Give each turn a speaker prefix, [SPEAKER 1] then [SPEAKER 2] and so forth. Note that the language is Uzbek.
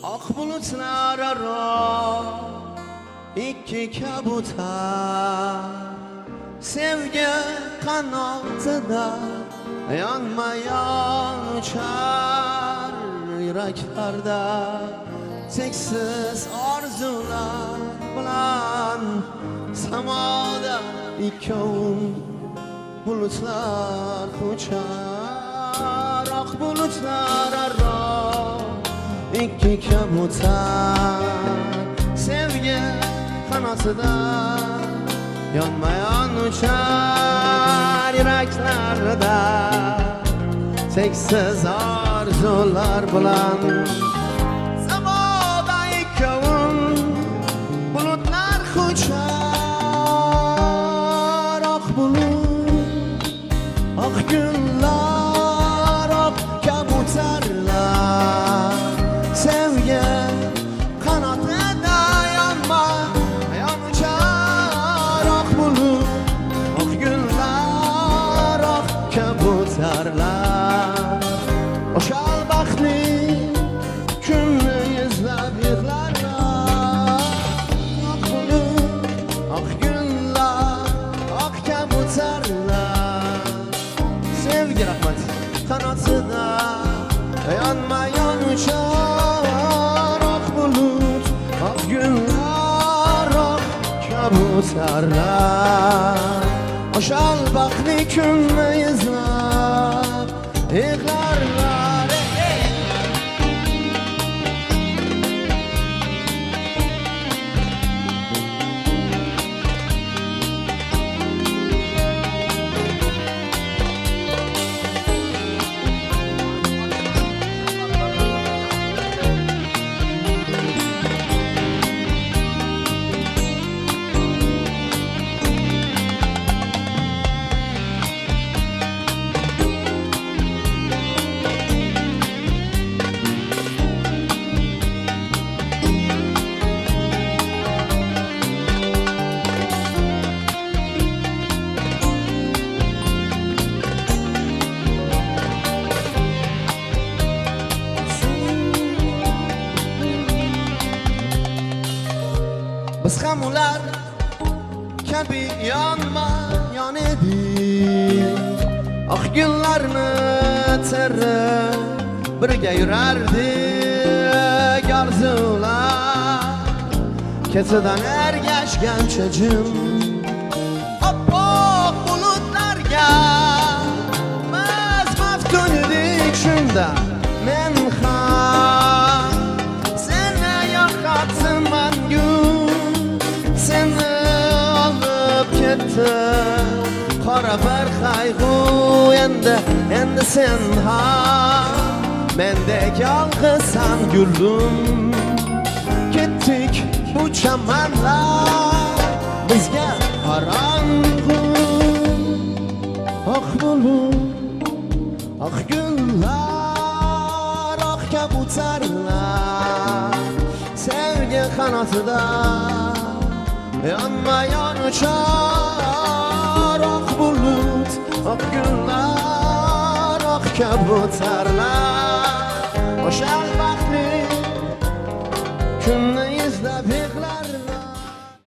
[SPEAKER 1] Ak bulutlar ara iki kabutar Sevgi kanatında yanmayan uçar Yüreklerde çeksiz arzular bulan Samada ikon bulutlar uçar Ak bulutlar ara iki kabutar Sevgi kanatında yanmayan uçar Yüreklerde çeksiz arzular bulan Zamada ikon bulutlar uçar Ak bulut, ak günler, ak kabutarlar Sevgi kanatında yanmayan uçar Ak bulut, ak günler, ak kabutarlar Oşal baxtlı günlü yüzlab yığlarlar Ak bulut, ak günler, ak kabutarlar Sevgi rahmet kanatında yanmayan uçar Ak bulut, ak günler, ak kabutarlar Oşal baxtlı günlü yüzlab yığlarlar Biz ham ular kabi yanmayan edik Ah günlarni terib birga yurardik Orzular ketidan ergashgancha jim Oppoq bulutlarga biz maftun edik shunda Men ham seni yo'qotdim Seni alıp gitti Qora bir qayg'u endi sen ham Mendek yolg'izsan gulim Ketdik bu chamanlar Bizga qorong'u Oq bulut, oq gullar, oq kabutarlar Sevgi qanotida yanmayan uçar Ak bulut, ak günler, ak kabutarlar Oşal